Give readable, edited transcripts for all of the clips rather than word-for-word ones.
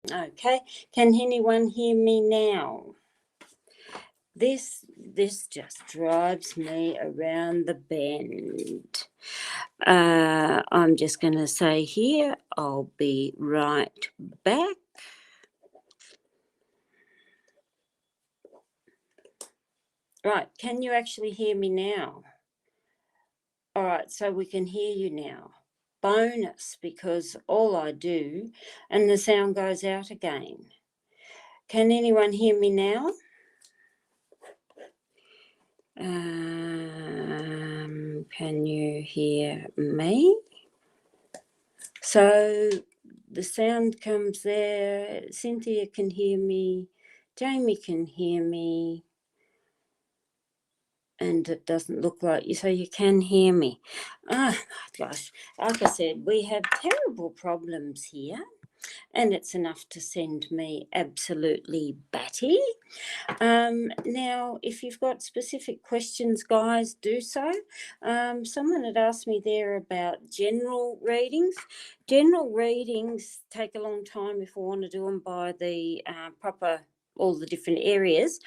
Okay, can anyone hear me now? This just drives me around the bend. I'm just going to say here, I'll be right back. Right, can you actually hear me now? All right, so we can hear you now. Bonus, because all I do, and the sound goes out again. Can anyone hear me now? Can you hear me? So the sound comes there. Cynthia can hear me. Jamie can hear me. And it doesn't look like you, so you can hear me. Oh, gosh. Like I said, we have terrible problems here. And it's enough to send me absolutely batty. Now, if you've got specific questions, guys, do so. Someone had asked me there about general readings. General readings take a long time if we want to do them by the all the different areas.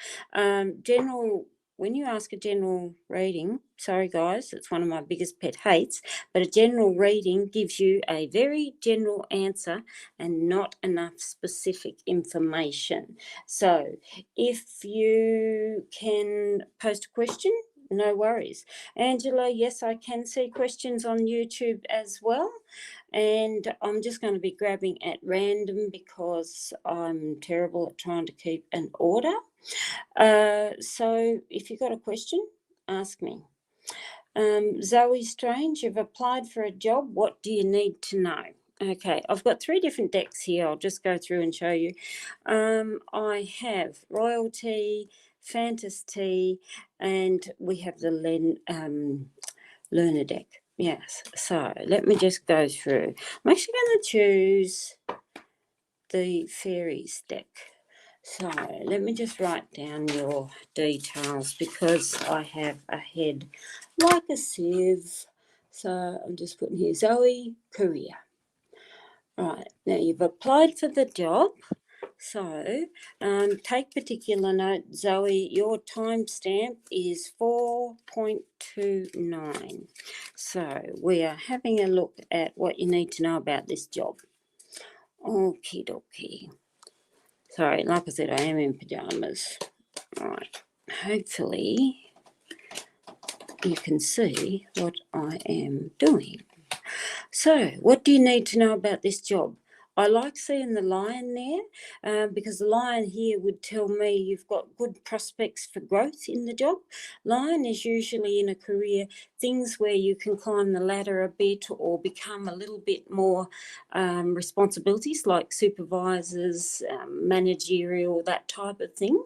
When you ask a general reading, sorry guys, it's one of my biggest pet hates, but a general reading gives you a very general answer and not enough specific information. So if you can post a question, no worries. Angela, yes, I can see questions on YouTube as well. And I'm just going to be grabbing at random because I'm terrible at trying to keep an order. So if you've got a question, ask me. Zoe Strange, you've applied for a job. What do you need to know? Okay, I've got 3 different decks here. I'll just go through and show you. I have Royalty, Fantasy, and we have the Learner deck. Yes, so let me just go through. I'm actually going to choose the Fairies deck. So let me just write down your details because I have a head like a sieve. So I'm just putting here Zoe, career. Right, now you've applied for the job. So take particular note, Zoe, your timestamp is 4.29. So we are having a look at what you need to know about this job. Okie dokie. Sorry, like I said, I am in pyjamas. Right, hopefully you can see what I am doing. So, what do you need to know about this job? I like seeing the lion there because the lion here would tell me you've got good prospects for growth in the job. Lion is usually in a career, things where you can climb the ladder a bit or become a little bit more responsibilities like supervisors, managerial, that type of thing.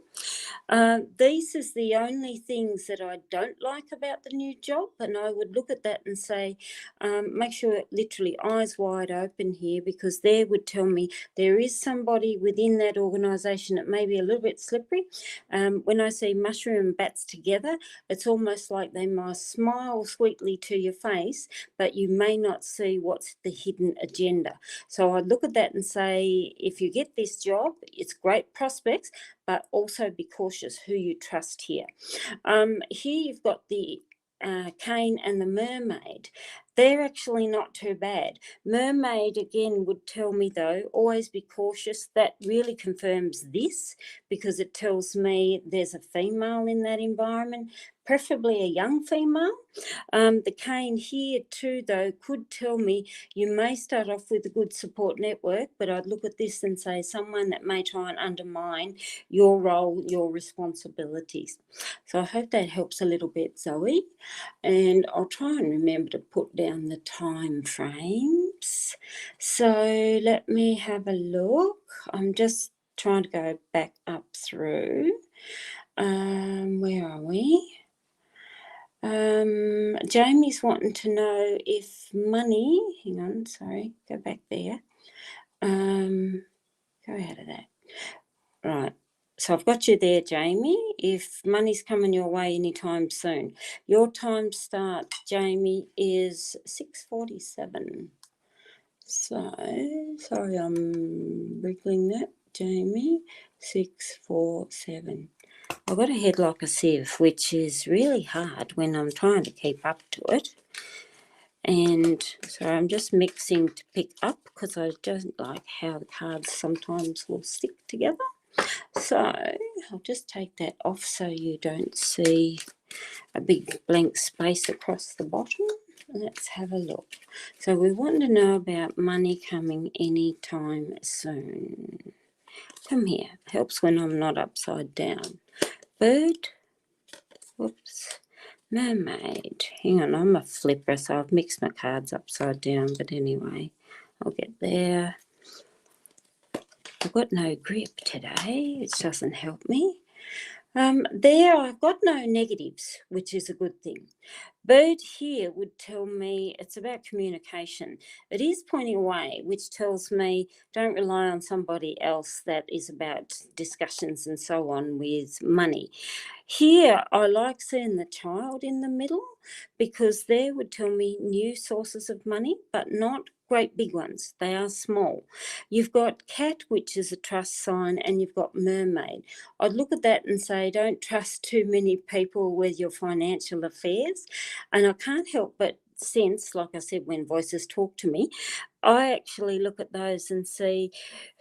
These is the only things that I don't like about the new job, and I would look at that and say, make sure literally eyes wide open here, because there would tell me there is somebody within that organisation that may be a little bit slippery. When I see mushroom and bats together, it's almost like they might smile sweetly to your face, but you may not see what's the hidden agenda. So I'd look at that and say, if you get this job, it's great prospects, but also be cautious who you trust here. Here you've got the cane and the mermaid. They're actually not too bad. Mermaid, again, would tell me, though, always be cautious. That really confirms this, because it tells me there's a female in that environment, preferably a young female. The cane here too, though, could tell me you may start off with a good support network, but I'd look at this and say someone that may try and undermine your role, your responsibilities. So I hope that helps a little bit, Zoe. And I'll try and remember to put down the time frames. So let me have a look. I'm just trying to go back up through. Where are we? Jamie's wanting to know if money, hang on, sorry, go back there. Go out of that. Right. So I've got you there, Jamie. If money's coming your way anytime soon. Your time start, Jamie, is 6:47. So, sorry, I'm wriggling that, Jamie. 6, 4, 7. I've got a head like a sieve, which is really hard when I'm trying to keep up to it. And so I'm just mixing to pick up because I don't like how the cards sometimes will stick together. So I'll just take that off so you don't see a big blank space across the bottom. Let's have a look. So we want to know about money coming anytime soon. Come here. Helps when I'm not upside down. Bird. Whoops. Mermaid. Hang on, I'm a flipper, so I've mixed my cards upside down. But anyway, I'll get there. I've got no grip today, which doesn't help me. There, I've got no negatives, which is a good thing. Bird here would tell me it's about communication. It is pointing away, which tells me don't rely on somebody else that is about discussions and so on with money. Here, I like seeing the child in the middle because there would tell me new sources of money, but not great big ones. They are small. You've got cat, which is a trust sign, and you've got mermaid. I'd look at that and say, don't trust too many people with your financial affairs. And I can't help but sense, like I said, when voices talk to me, I actually look at those and see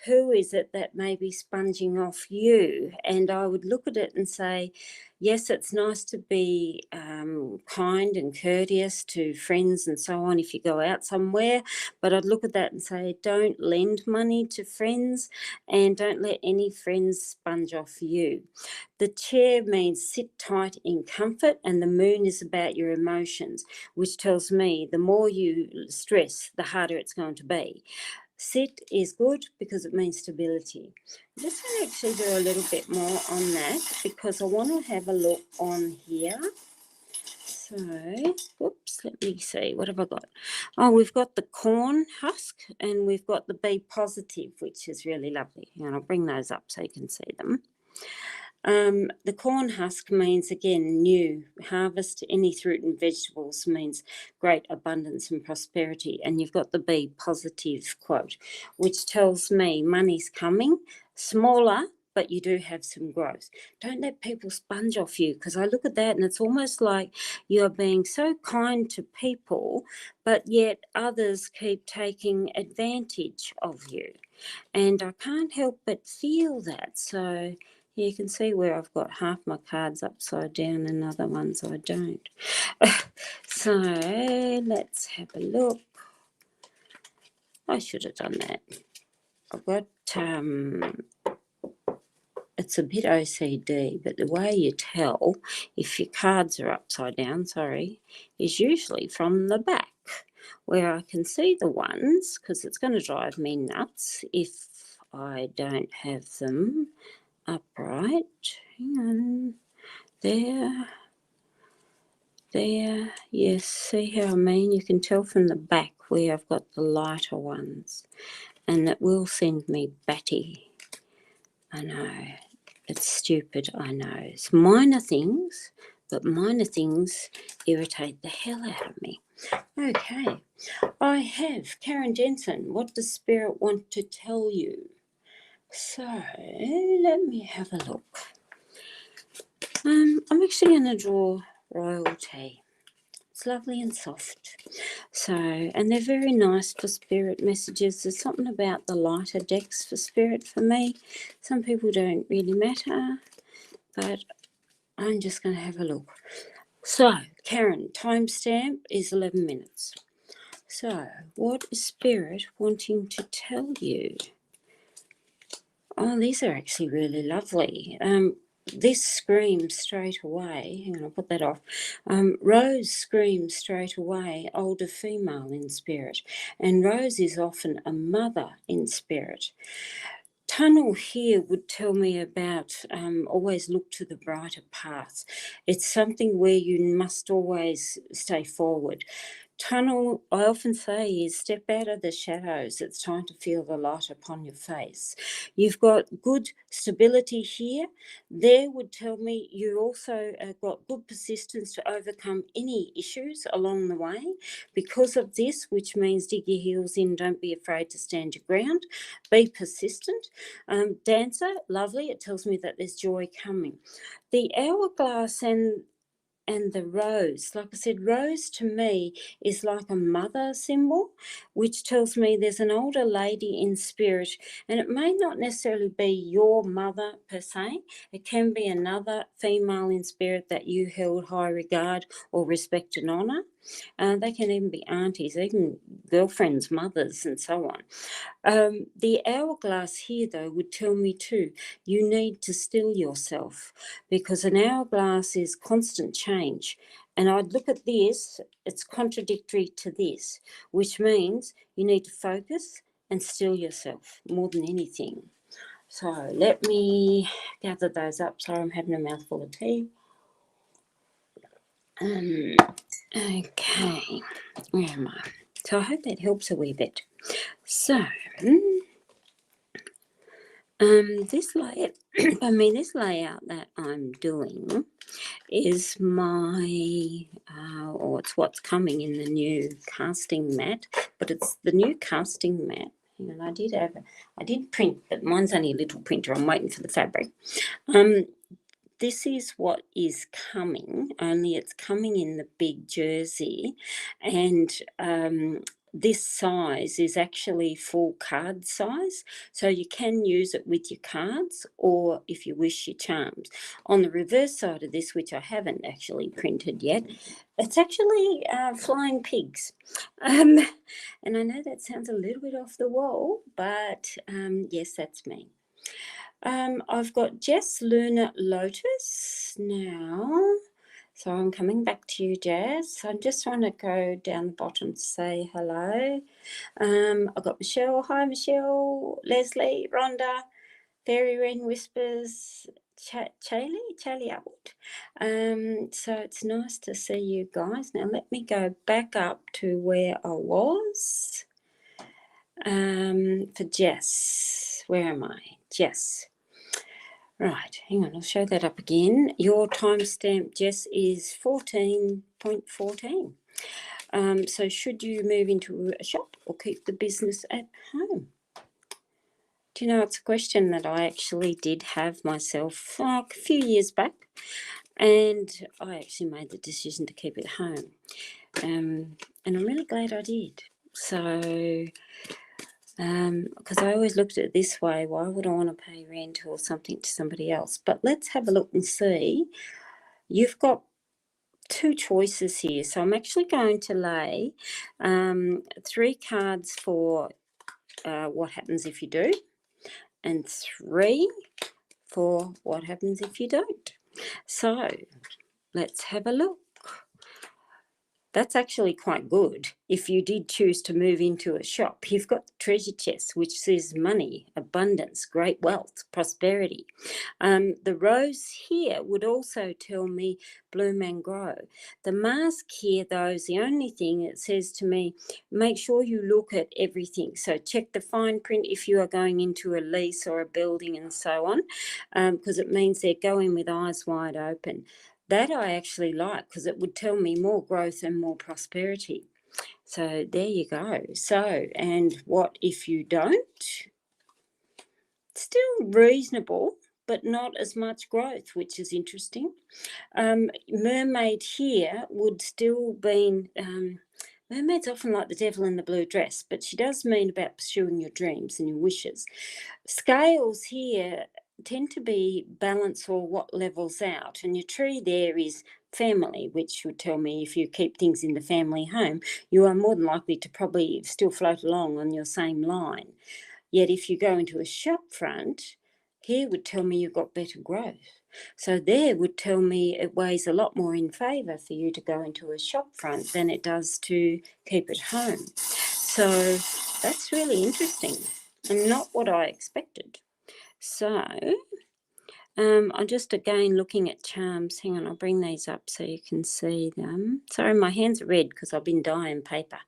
who is it that may be sponging off you. And I would look at it and say, yes, it's nice to be kind and courteous to friends and so on if you go out somewhere. But I'd look at that and say, don't lend money to friends and don't let any friends sponge off you. The chair means sit tight in comfort, and the moon is about your emotions, which tells me the more you stress, the harder it's going to be. Sit is good because it means stability. I'm just going to actually do a little bit more on that because I want to have a look on here. So, oops, let me see. What have I got? Oh, we've got the corn husk and we've got the be positive, which is really lovely. And I'll bring those up so you can see them. The corn husk means, again, new. Harvest any fruit and vegetables means great abundance and prosperity. And you've got the be positive quote, which tells me money's coming, smaller, but you do have some growth. Don't let people sponge off you, because I look at that and it's almost like you're being so kind to people, but yet others keep taking advantage of you. And I can't help but feel that. So you can see where I've got half my cards upside down and other ones I don't. So let's have a look. I should have done that. I've got, it's a bit OCD, but the way you tell if your cards are upside down, is usually from the back, where I can see the ones, because it's going to drive me nuts if I don't have them upright. Hang on. There. Yes, see how I mean? You can tell from the back where I've got the lighter ones. And that will send me batty. I know. It's stupid, I know. It's minor things, but minor things irritate the hell out of me. Okay. I have Karen Jensen. What does Spirit want to tell you? So, let me have a look. I'm actually going to draw royalty. It's lovely and soft. So, and they're very nice for spirit messages. There's something about the lighter decks for spirit for me. Some people don't really matter, but I'm just going to have a look. So, Karen, timestamp is 11 minutes. So, what is spirit wanting to tell you? Oh, these are actually really lovely. This screams straight away. Hang on, I'll put that off. Rose screams straight away, older female in spirit. And Rose is often a mother in spirit. Tunnel here would tell me about always look to the brighter path. It's something where you must always stay forward. tunnel, I often say, is step out of the shadows. It's time to feel the light upon your face. You've got good stability here. There would tell me you also got good persistence to overcome any issues along the way because of this, which means dig your heels in, don't be afraid to stand your ground, be persistent. Dancer, lovely, it tells me that there's joy coming. The hourglass and the rose, like I said, rose to me is like a mother symbol, which tells me there's an older lady in spirit, and it may not necessarily be your mother per se. It can be another female in spirit that you held high regard or respect and honour. They can even be aunties, even girlfriends, mothers, and so on. The hourglass here, though, would tell me too, you need to still yourself, because an hourglass is constant change. And I'd look at this, it's contradictory to this, which means you need to focus and still yourself more than anything. So let me gather those up. Sorry, I'm having a mouthful of tea. Okay, where am I? So I hope that helps a wee bit. So, this layout, this layout that I'm doing is my, or it's what's coming in the new casting mat, but it's the new casting mat. And I did print, but mine's only a little printer. I'm waiting for the fabric. This is what is coming, only it's coming in the big jersey, and this size is actually full card size, so you can use it with your cards or, if you wish, your charms. On the reverse side of this, which I haven't actually printed yet, it's actually flying pigs. And I know that sounds a little bit off the wall, but yes, that's me. I've got Jess Luna Lotus now. So I'm coming back to you, Jess. I just want to go down the bottom to say hello. I've got Michelle. Hi, Michelle. Leslie, Rhonda, Fairy Wren Whispers, Charlie Upwood. So it's nice to see you guys. Now let me go back up to where I was. For Jess. Where am I? Jess. Right, hang on, I'll show that up again. Your timestamp, Jess, is 14.14. So should you move into a shop or keep the business at home? Do you know, it's a question that I actually did have myself a few years back, and I actually made the decision to keep it home. And I'm really glad I did. So... because I always looked at it this way, why would I want to pay rent or something to somebody else? But let's have a look and see. You've got two choices here. So I'm actually going to lay 3 cards for what happens if you do, and 3 for what happens if you don't. So let's have a look. That's actually quite good. If you did choose to move into a shop, you've got the treasure chest, which says money, abundance, great wealth, prosperity. The rose here would also tell me bloom and grow. The mask here, though, is the only thing it says to me, make sure you look at everything. So check the fine print if you are going into a lease or a building and so on, because it means they're going with eyes wide open. That I actually like, because it would tell me more growth and more prosperity. So there you go. So, and what if you don't? Still reasonable, but not as much growth, which is interesting. Mermaid here would still be... mermaids often like the devil in the blue dress, but she does mean about pursuing your dreams and your wishes. Scales here tend to be balance or what levels out, and your tree there is family, which would tell me if you keep things in the family home, you are more than likely to probably still float along on your same line. Yet if you go into a shop front, here would tell me you've got better growth. So there would tell me it weighs a lot more in favour for you to go into a shop front than it does to keep it home. So that's really interesting and not what I expected. So I'm just again looking at charms. Hang on, I'll bring these up so you can see them. Sorry, my hands are red because I've been dyeing paper.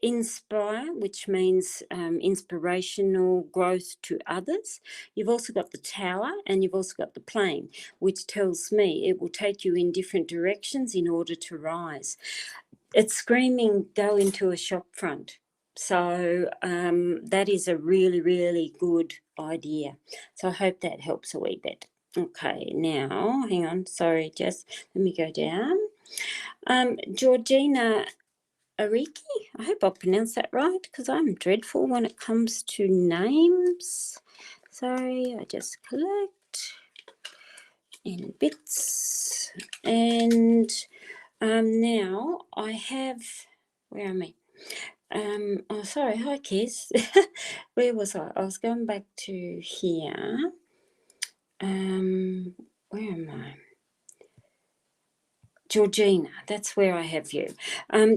Inspire, which means inspirational growth to others. You've also got the Tower, and you've also got the Plane, which tells me it will take you in different directions in order to rise. It's screaming, go into a shop front. So that is a really, really good idea. So I hope that helps a wee bit. Okay, now, hang on. Sorry, Jess. Let me go down. Georgina Ariki, I hope I pronounced that right because I'm dreadful when it comes to names. Sorry, I just collect in bits. And now I have, where am I? Oh, sorry, hi, Kes. Where was I? I was going back to here. Where am I? Georgina, that's where I have you.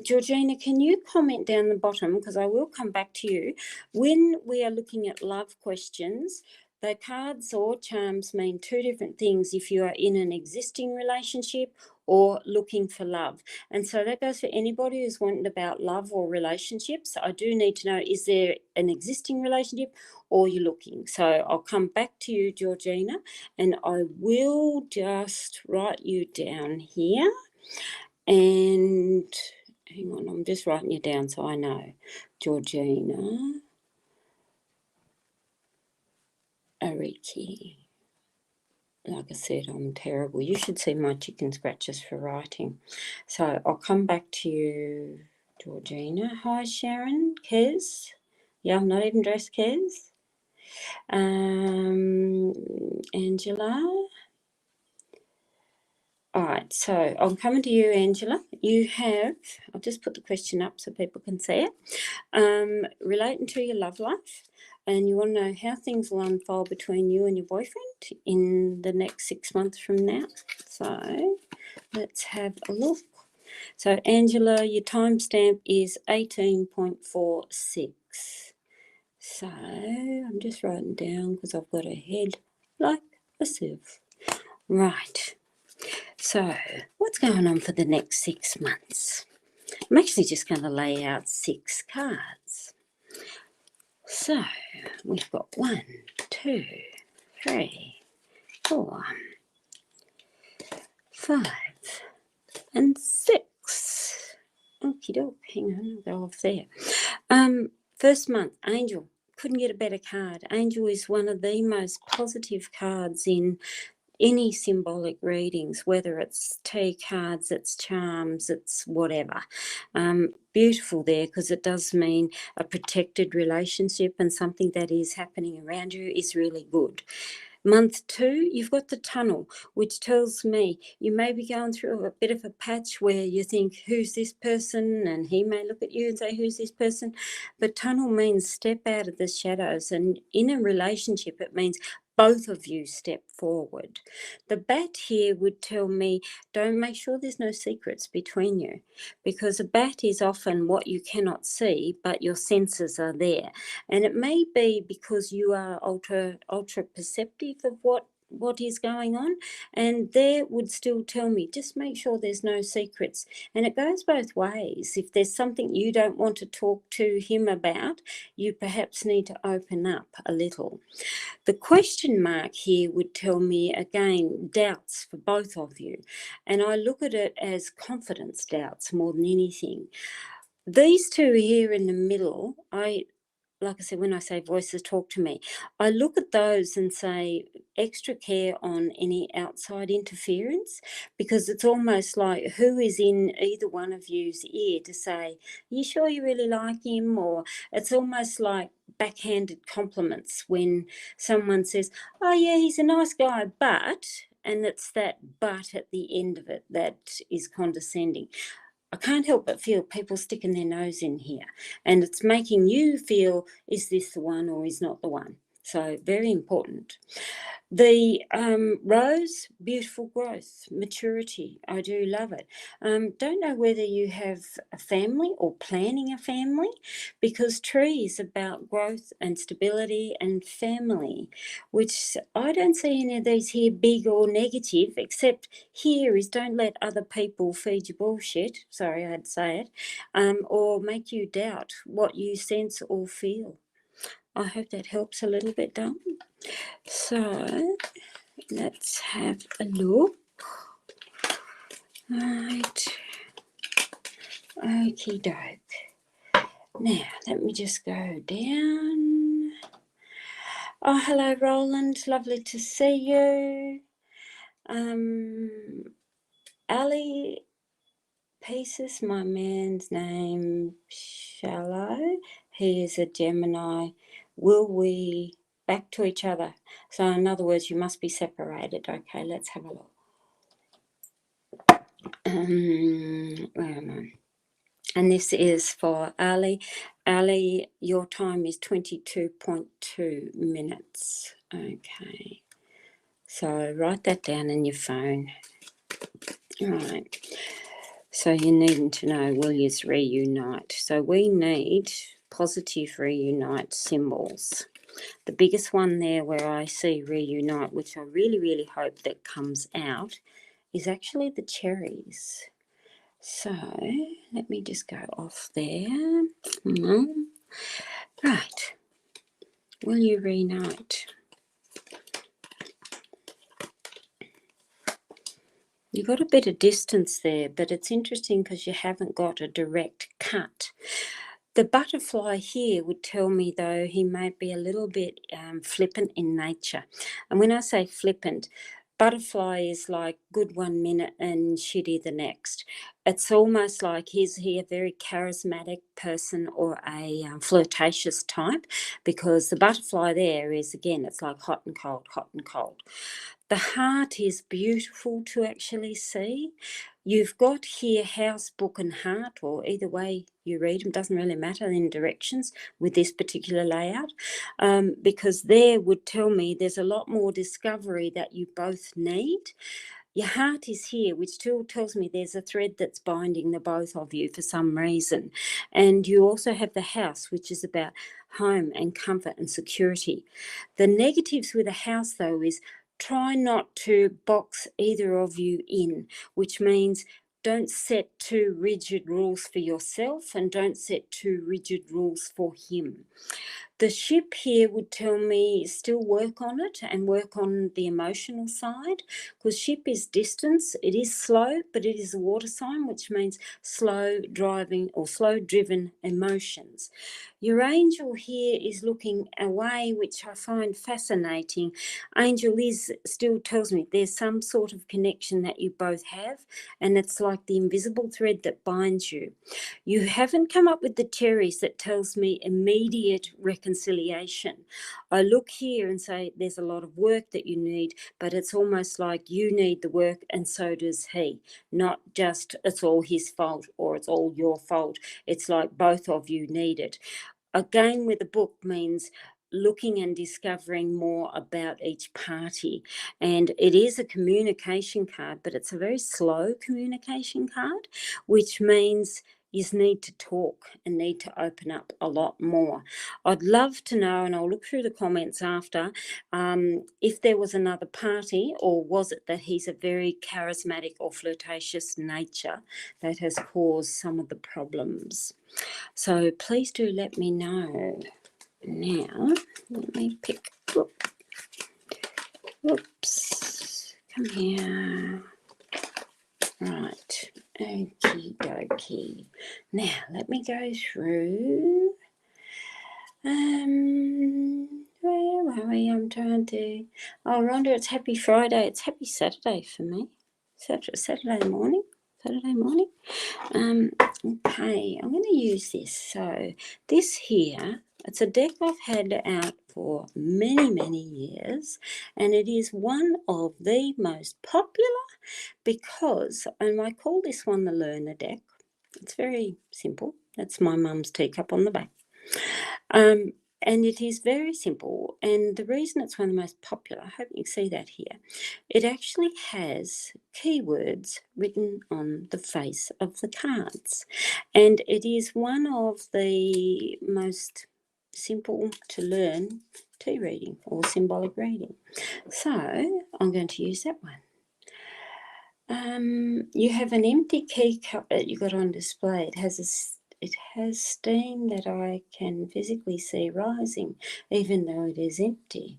Georgina, can you comment down the bottom, because I will come back to you. When we are looking at love questions, the cards or charms mean two different things if you are in an existing relationship or looking for love. And so that goes for anybody who's wanting about love or relationships. I do need to know, is there an existing relationship or you're looking? So I'll come back to you, Georgina, and I will just write you down here. And hang on, I'm just writing you down so I know. Georgina Ariki. Like I said, I'm terrible. You should see my chicken scratches for writing. So I'll come back to you, Georgina. Hi, Sharon. Kez. Yeah, I'm not even dressed, Kez. Angela. All right, so I'm coming to you, Angela. You have, I'll just put the question up so people can see it, relating to your love life, and you want to know how things will unfold between you and your boyfriend in the next 6 months from now. So let's have a look. So, Angela, your timestamp is 18.46. So I'm just writing down because I've got a head like a sieve. Right. So, what's going on for the next 6 months? I'm actually just going to lay out 6 cards. So, we've got 1, 2, 3, 4, 5, and 6. Okie doke, hang on, I'll go off there. First month, Angel. Couldn't get a better card. Angel is one of the most positive cards in any symbolic readings, whether it's tea cards, it's charms, it's whatever. Beautiful there, because it does mean a protected relationship and something that is happening around you is really good. Month 2, you've got the Tunnel, which tells me you may be going through a bit of a patch where you think, who's this person? And he may look at you and say, who's this person? But Tunnel means step out of the shadows. And in a relationship, it means both of you step forward. The bat here would tell me, don't make sure there's no secrets between you, because a bat is often what you cannot see, but your senses are there. And it may be because you are ultra perceptive of what is going on, and there would still tell me, just make sure there's no secrets. And it goes both ways. If there's something you don't want to talk to him about, you perhaps need to open up a little. The question mark here would tell me, again, doubts for both of you. And I look at it as confidence doubts more than anything. These two here in the middle, like I said, when I say voices talk to me, I look at those and say extra care on any outside interference, because it's almost like who is in either one of you's ear to say, are you sure you really like him? Or it's almost like backhanded compliments when someone says, oh yeah, he's a nice guy, but, and it's that but at the end of it that is condescending. I can't help but feel people sticking their nose in here, and it's making you feel, is this the one or is not the one? So very important. The rose, beautiful growth, maturity. I do love it. Don't know whether you have a family or planning a family, because tree is about growth and stability and family, which I don't see any of these here big or negative, except here is don't let other people feed you bullshit. Sorry, I had to say it. Or make you doubt what you sense or feel. I hope that helps a little bit, Dom. So let's have a look. Right. Okie doke. Now, let me just go down. Oh, hello, Roland. Lovely to see you. Ali Pieces, my man's name, Shallow. He is a Gemini. Will we back to each other? So in other words, you must be separated. Okay, let's have a look. Where am I? And this is for Ali. Ali, your time is 22.2 minutes. Okay. So write that down in your phone. All right. So you're needing to know, will you reunite? So we need positive reunite symbols. The biggest one there where I see reunite, which I really, really hope that comes out, is actually the cherries. So let me just go off there. Right. Will you reunite? You've got a bit of distance there, but it's interesting because you haven't got a direct cut. The butterfly here would tell me, though, he may be a little bit flippant in nature. And when I say flippant, butterfly is like good 1 minute and shitty the next. It's almost like he's a very charismatic person or a flirtatious type, because the butterfly there is, again, it's like hot and cold, hot and cold. The heart is beautiful to actually see. You've got here house, book and heart, or either way you read them, doesn't really matter in directions with this particular layout, because there would tell me there's a lot more discovery that you both need. Your heart is here, which still tells me there's a thread that's binding the both of you for some reason. And you also have the house, which is about home and comfort and security. The negatives with a house, though, is try not to box either of you in, which means don't set too rigid rules for yourself and don't set too rigid rules for him. The ship here would tell me still work on it and work on the emotional side, because ship is distance. It is slow, but it is a water sign, which means slow driving or slow driven emotions. Your angel here is looking away, which I find fascinating. Angel still tells me there's some sort of connection that you both have, and it's like the invisible thread that binds you. You haven't come up with the cherries that tells me immediate reconciliation. I look here and say there's a lot of work that you need, but it's almost like you need the work and so does he. Not just it's all his fault or it's all your fault. It's like both of you need it. Again, with the book means looking and discovering more about each party. And it is a communication card, but it's a very slow communication card, which means you need to talk and need to open up a lot more. I'd love to know, and I'll look through the comments after, if there was another party, or was it that he's a very charismatic or flirtatious nature that has caused some of the problems. So please do let me know. Now, let me pick, oops, come here. Right, okie dokie. Now, let me go through. Where are we? I'm trying to, oh, Rhonda, it's happy Friday. It's happy Saturday for me. Saturday morning. Okay, I'm going to use this. So this here, it's a deck I've had out for many, many years, and it is one of the most popular because, and I call this one the learner deck. It's very simple. That's my mum's teacup on the back. And it is very simple. And the reason it's one of the most popular, I hope you can see that here, it actually has keywords written on the face of the cards. And it is one of the most simple to learn tea reading or symbolic reading. So I'm going to use that one. You have an empty key cup that you got on display. It has steam that I can physically see rising, even though it is empty.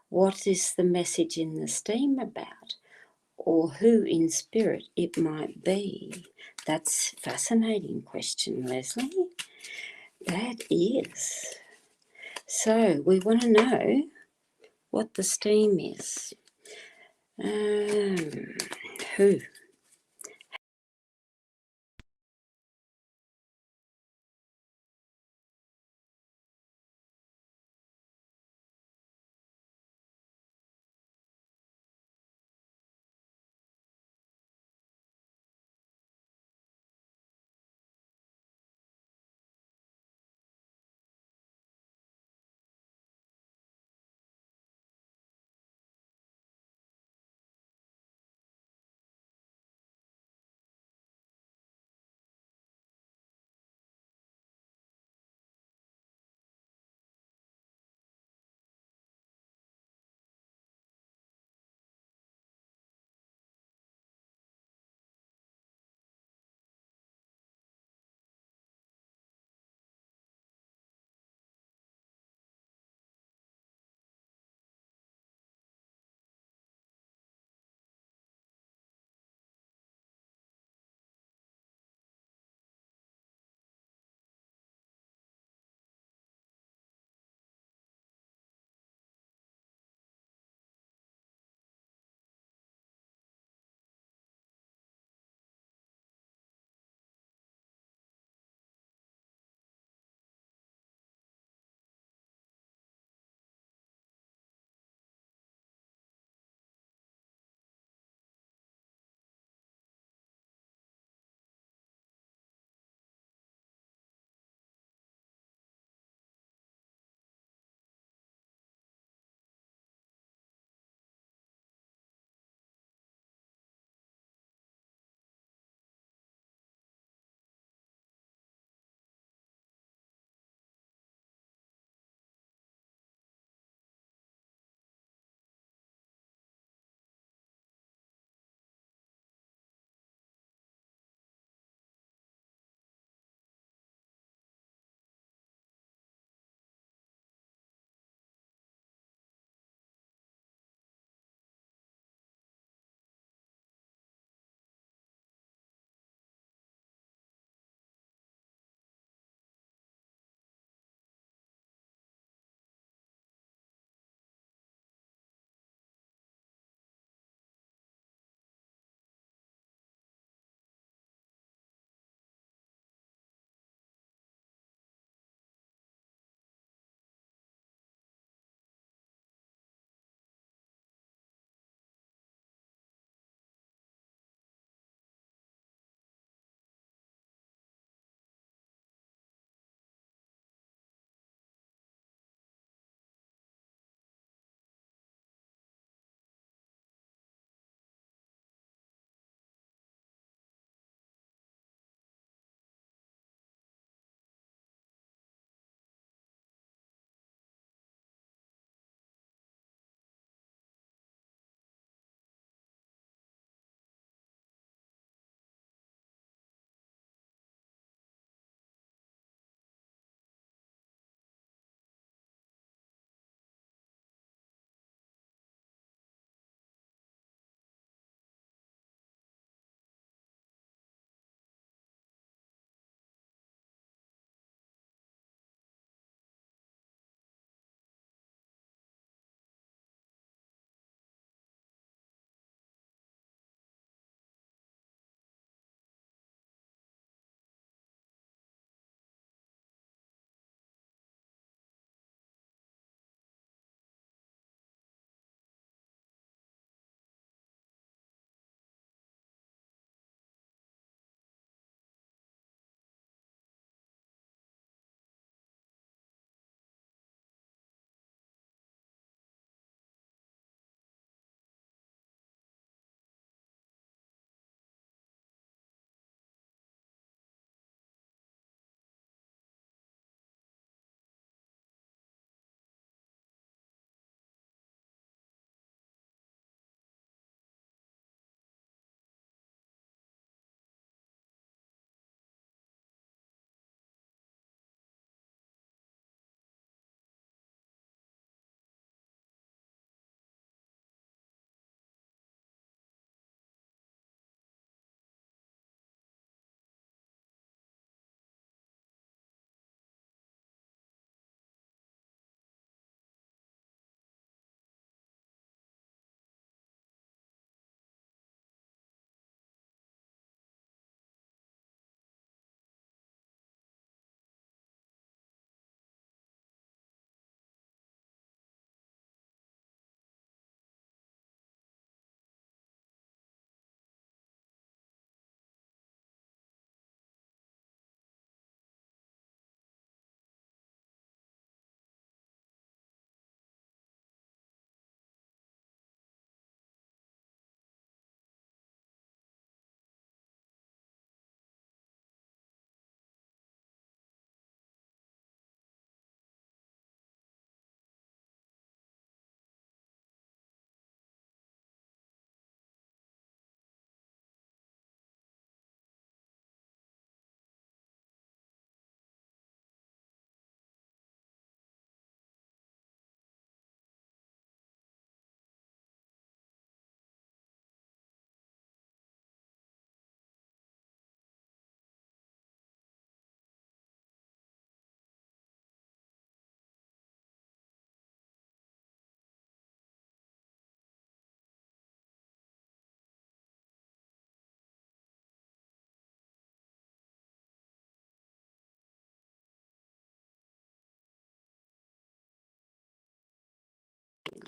What is the message in the steam about? Or who in spirit it might be? That's a fascinating question, Leslie. That is. So we want to know what the steam is. Who?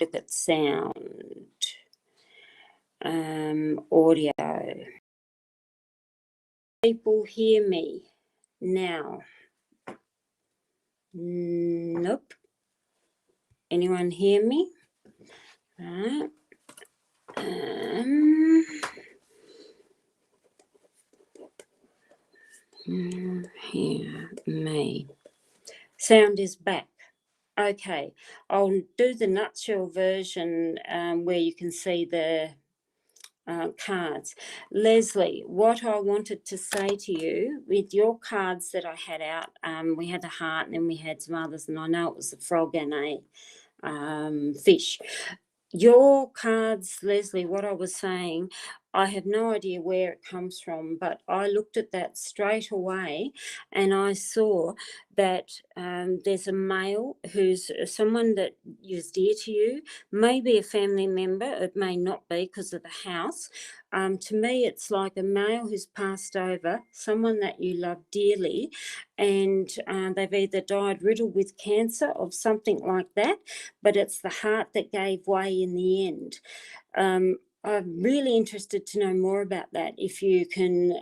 look at sound, audio. People hear me now? Nope. Anyone hear me? Right. Hear me. Sound is back. Okay, I'll do the nutshell version where you can see the cards. Leslie, what I wanted to say to you with your cards that I had out, we had a heart and then we had some others, and I know it was a frog and a fish. Your cards, Leslie, what I was saying, I have no idea where it comes from, but I looked at that straight away and I saw that there's a male who's someone that is dear to you, maybe a family member, it may not be because of the house. To me, it's like a male who's passed over, someone that you love dearly, and they've either died riddled with cancer or something like that, but it's the heart that gave way in the end. I'm really interested to know more about that, if you can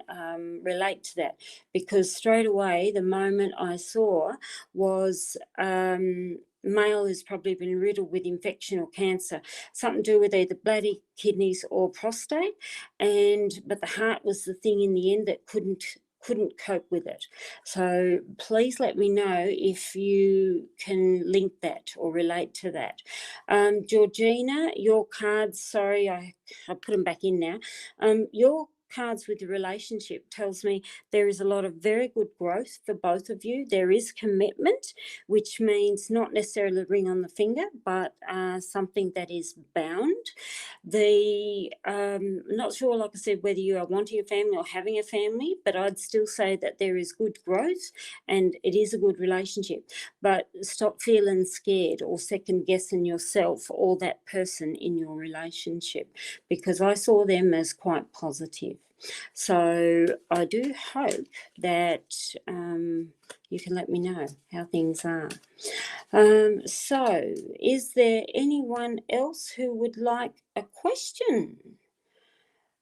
relate to that, because straight away the moment I saw was male has probably been riddled with infection or cancer, something to do with either bladder, kidneys or prostate, but the heart was the thing in the end that couldn't cope with it. So please let me know if you can link that or relate to that. Georgina, your cards, sorry, I put them back in now. Your cards with the relationship tells me there is a lot of very good growth for both of you. There is commitment, which means not necessarily a ring on the finger, but something that is bound. Not sure, like I said, whether you are wanting a family or having a family, but I'd still say that there is good growth and it is a good relationship. But stop feeling scared or second guessing yourself or that person in your relationship, because I saw them as quite positive. So I do hope that you can let me know how things are. So is there anyone else who would like a question?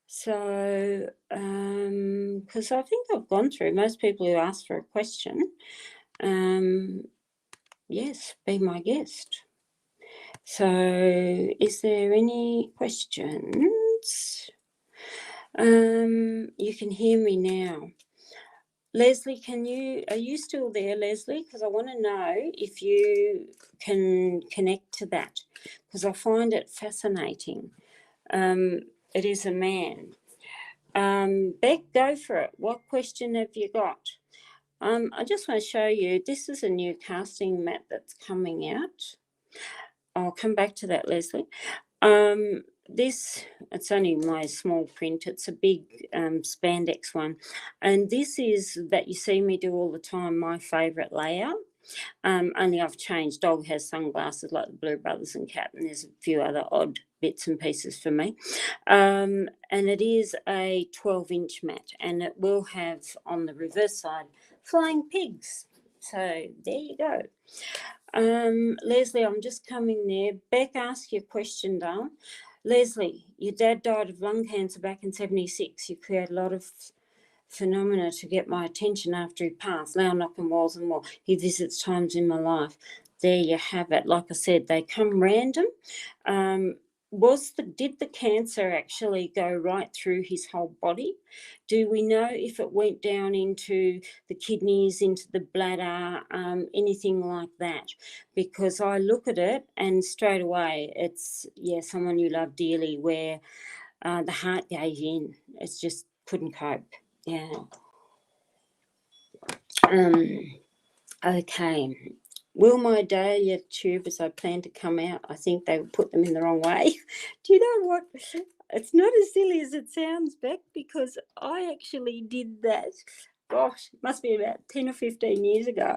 So, because I think I've gone through most people who ask for a question. Yes, be my guest. So is there any questions? You can hear me now. Leslie, are you still there, Leslie? Because I want to know if you can connect to that, because I find it fascinating. It is a man. Beck, go for it. What question have you got? I just want to show you, this is a new casting mat that's coming out. I'll come back to that, Leslie. It's only my small print. It's a big spandex one. And this is, that you see me do all the time, my favourite layout. Only I've changed. Dog has sunglasses like the Blue Brothers and Cat, and there's a few other odd bits and pieces for me. And it is a 12-inch mat, and it will have on the reverse side flying pigs. So there you go. Leslie, I'm just coming there. Beck, ask your question, darling. Leslie, your dad died of lung cancer back in 76. You created a lot of phenomena to get my attention after he passed. Now knocking walls and more. He visits times in my life. There you have it. Like I said, they come random. Did the cancer actually go right through his whole body? Do we know if it went down into the kidneys, into the bladder, anything like that? Because I look at it and straight away it's, someone you love dearly, where the heart gave in. It's just couldn't cope. Yeah. Okay. Will my Dahlia tubers I plan to come out? I think they would put them in the wrong way. Do you know what? It's not as silly as it sounds, Beck, because I actually did that. gosh, it must be about 10 or 15 years ago.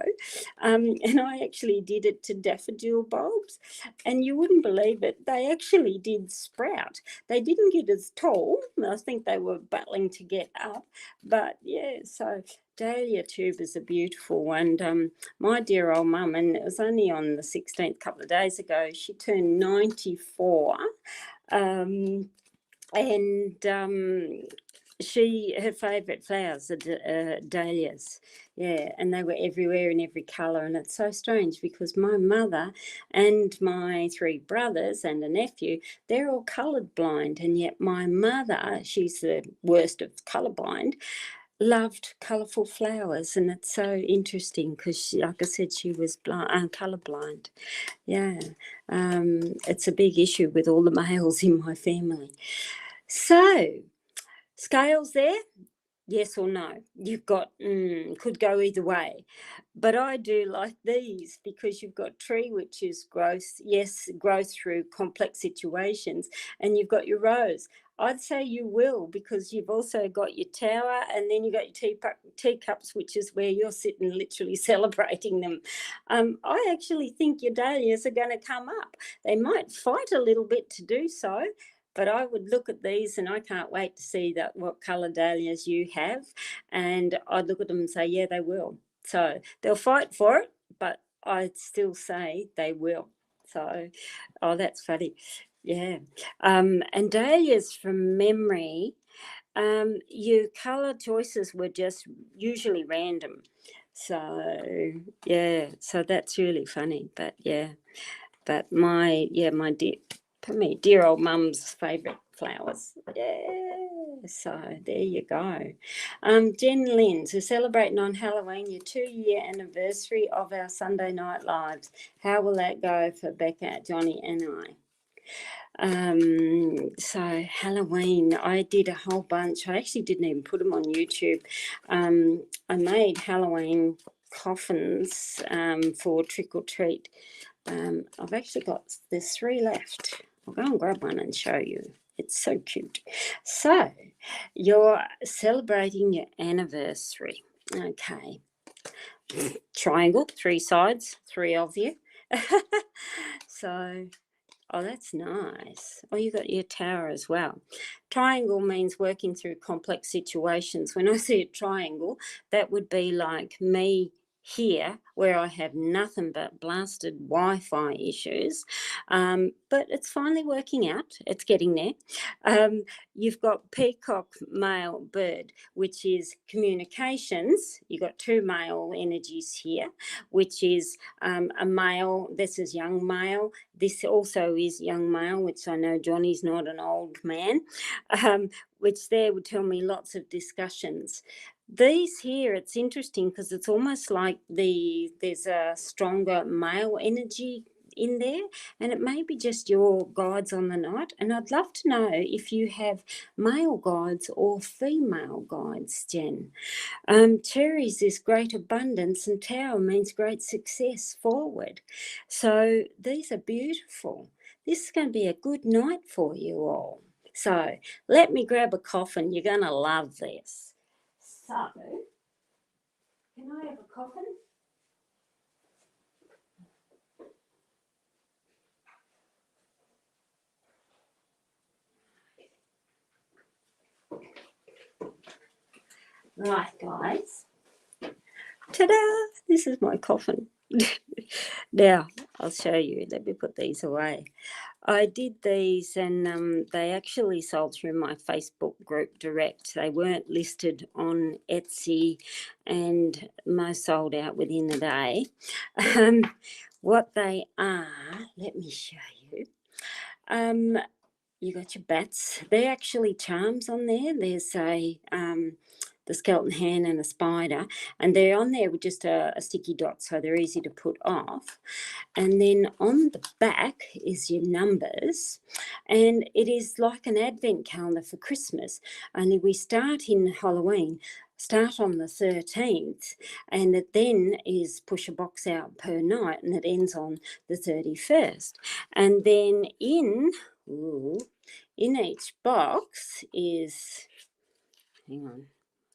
And I actually did it to daffodil bulbs. And you wouldn't believe it, they actually did sprout. They didn't get as tall. I think they were battling to get up. But yeah, so dahlia tubers are beautiful. And my dear old mum, and it was only on the 16th, couple of days ago, she turned 94. Her favourite flowers are dahlias, yeah, and they were everywhere in every colour. And it's so strange because my mother and my 3 brothers and a nephew, they're all coloured blind, and yet my mother, she's the worst of colourblind, loved colourful flowers. And it's so interesting because, like I said, she was colourblind. Yeah, it's a big issue with all the males in my family. So, scales there, yes or no? You've got, could go either way. But I do like these because you've got tree, which is growth, yes, growth through complex situations, and you've got your rose. I'd say you will, because you've also got your tower, and then you've got your teacups, which is where you're sitting literally celebrating them. I actually think your dahlias are going to come up. They might fight a little bit to do so, but I would look at these, and I can't wait to see what colour dahlias you have. And I'd look at them and say, yeah, they will. So they'll fight for it, but I'd still say they will. So, oh, that's funny. Yeah. And dahlias, from memory, your colour choices were just usually random. So, yeah, so that's really funny. But, yeah, but my dear old mum's favourite flowers. Yeah, so there you go. Jen Lynds, we're celebrating on Halloween your 2-year anniversary of our Sunday Night Lives. How will that go for Becca, Johnny and I? So Halloween, I did a whole bunch. I actually didn't even put them on YouTube. I made Halloween coffins for trick or treat. I've actually there's 3 left. I'll go and grab one and show you. It's so cute. So you're celebrating your anniversary. Okay. Triangle, 3 sides, 3 of you. So, oh, that's nice. Oh, you got your tower as well. Triangle means working through complex situations. When I see a triangle, that would be like me here, where I have nothing but blasted Wi-Fi issues, but it's finally working out. It's getting there. You've got peacock male bird, which is communications. You've got 2 male energies here, which is a male. This is young male. This also is young male, which I know Johnny's not an old man, which there would tell me lots of discussions. These here, it's interesting because it's almost like there's a stronger male energy in there, and it may be just your guides on the night. And I'd love to know if you have male guides or female guides, Jen. Cherries is great abundance, and tower means great success forward. So these are beautiful. This is going to be a good night for you all. So let me grab a coffin. You're going to love this. So, can I have a coffin? Right, guys. Ta-da! This is my coffin. Now, I'll show you. Let me put these away. I did these, and they actually sold through my Facebook group direct. They weren't listed on Etsy, and most sold out within the day. What they are, let me show you. You got your bats. They're actually charms on there. There's the skeleton hand and a spider, and they're on there with just a sticky dot, so they're easy to put off. And then on the back is your numbers, and it is like an advent calendar for Christmas, only we start in Halloween, start on the 13th, and it then is push a box out per night, and it ends on the 31st. And then in each box is, hang on,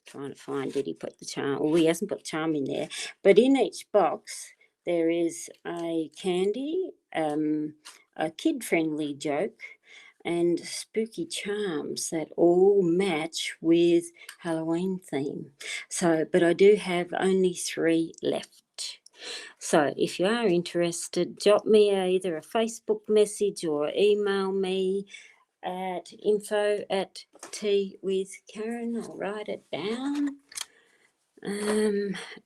Trying to find, did he put the charm? Well, he hasn't put the charm in there. But in each box, there is a candy, a kid-friendly joke, and spooky charms that all match with Halloween theme. So, but I do have only 3 left. So if you are interested, drop me either a Facebook message or email me at info@teawithkaren. I'll write it down.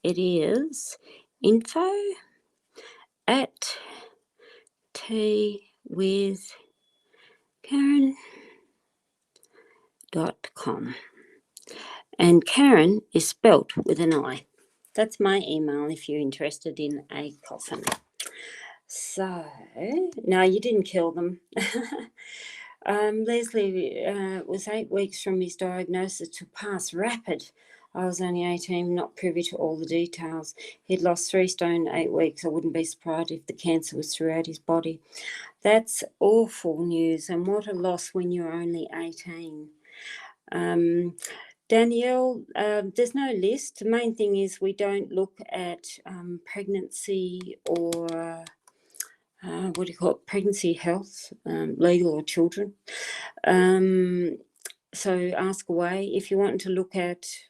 It is info@teawithkaren.com. And Karen is spelt with an I. That's my email if you're interested in a coffin. So, no, you didn't kill them. Leslie was 8 weeks from his diagnosis to pass rapid. I was only 18, not privy to all the details. He'd lost 3 stone in 8 weeks. I wouldn't be surprised if the cancer was throughout his body. That's awful news, and what a loss when you're only 18. Danielle, there's no list. The main thing is we don't look at pregnancy or pregnancy health, legal or children. So ask away. If you want to look at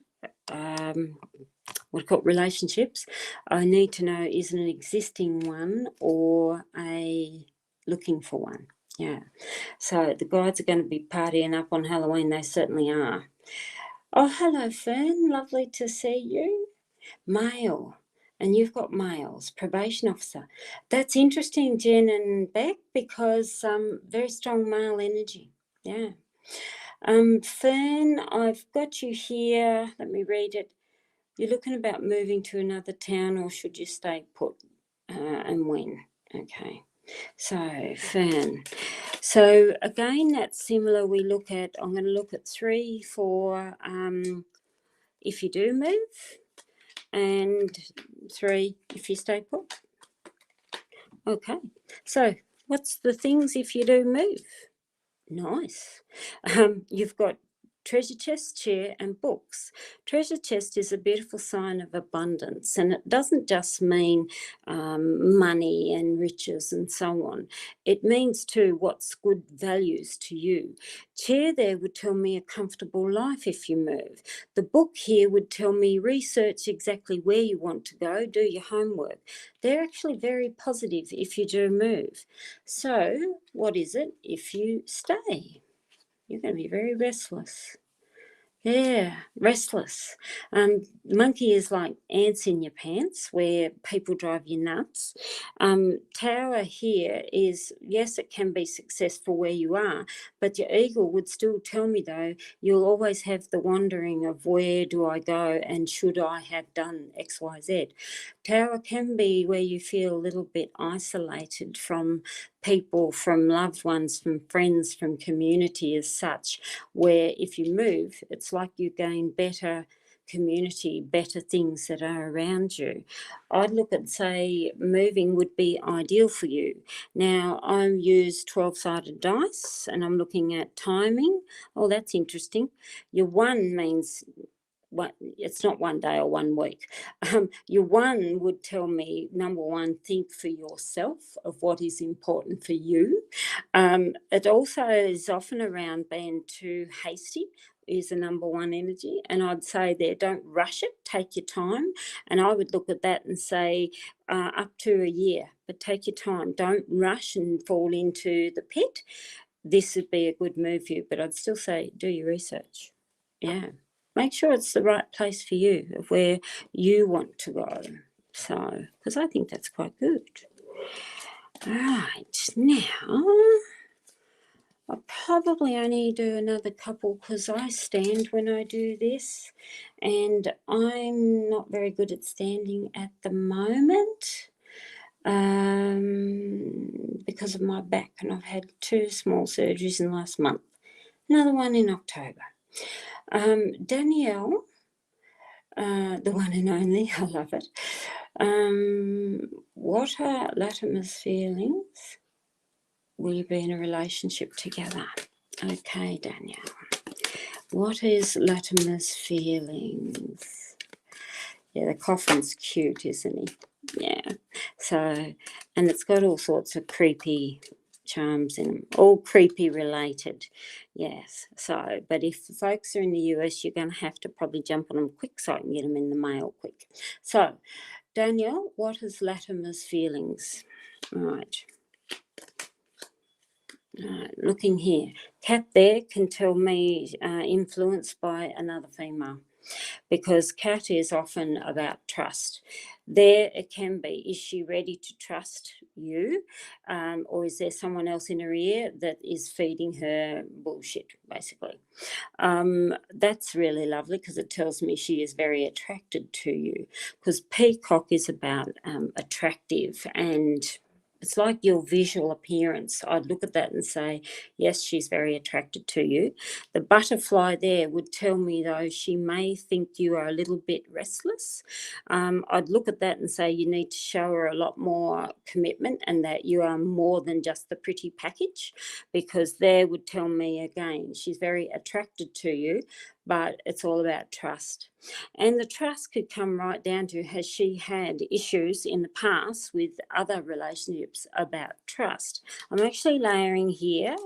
relationships, I need to know, is it an existing one or a looking for one? Yeah. So the guides are going to be partying up on Halloween. They certainly are. Oh, hello, Fern. Lovely to see you. Male. And you've got males, probation officer. That's interesting, Jen and Beck, because very strong male energy. Yeah. Fern, I've got you here. Let me read it. You're looking about moving to another town, or should you stay put, and when? Okay. So, Fern. So, again, that's similar. I'm going to look at 3 for if you do move, and 3 if you stay put. Okay. So, what's the things if you do move? Nice. You've got treasure chest, chair, and books. Treasure chest is a beautiful sign of abundance, and it doesn't just mean money and riches and so on. It means too what's good values to you. Chair there would tell me a comfortable life if you move. The book here would tell me research exactly where you want to go, do your homework. They're actually very positive if you do move. So what is it if you stay? You're going to be very restless. Yeah, restless. Monkey is like ants in your pants, where people drive you nuts. Tower here is, yes, it can be successful where you are, but your eagle would still tell me, though, you'll always have the wondering of where do I go and should I have done X, Y, Z. Tower can be where you feel a little bit isolated from people, from loved ones, from friends, from community as such, where if you move, it's like you gain better community, better things that are around you. I'd look at, say, moving would be ideal for you. Now, I use 12-sided dice, and I'm looking at timing. Oh, that's interesting. Your 1 means it's not 1 day or 1 week. Your 1 would tell me, number 1, think for yourself of what is important for you. It also is often around being too hasty is a number 1 energy, and I'd say there, don't rush it, take your time. And I would look at that and say up to a year, but take your time, don't rush and fall into the pit. This would be a good move for you, but I'd still say do your research. Yeah. Make sure it's the right place for you, of where you want to go. So, because I think that's quite good. Right, now, I'll probably only do another couple because I stand when I do this, and I'm not very good at standing at the moment because of my back, and I've had 2 small surgeries in the last month. Another one in October. Danielle, the one and only, I love it. What are Latimer's feelings? Will you be in a relationship together? Okay, Danielle. What is Latimer's feelings? Yeah, the Coffin's cute, isn't he? Yeah. So, and it's got all sorts of creepy charms in them, all creepy related. Yes. So, but if the folks are in the US, you're going to have to probably jump on them quick so I can get them in the mail quick. So, Danielle, what is Latimer's feelings? Right. Looking here, Cat there can tell me influenced by another female, because Cat is often about trust. There it can be, is she ready to trust you, or is there someone else in her ear that is feeding her bullshit, basically? That's really lovely, because it tells me she is very attracted to you, because Peacock is about attractive, and it's like your visual appearance. I'd look at that and say, yes, she's very attracted to you. The butterfly there would tell me, though, she may think you are a little bit restless. I'd look at that and say you need to show her a lot more commitment, and that you are more than just the pretty package, because there would tell me again, she's very attracted to you, but it's all about trust. And the trust could come right down to, has she had issues in the past with other relationships about trust? I'm actually layering here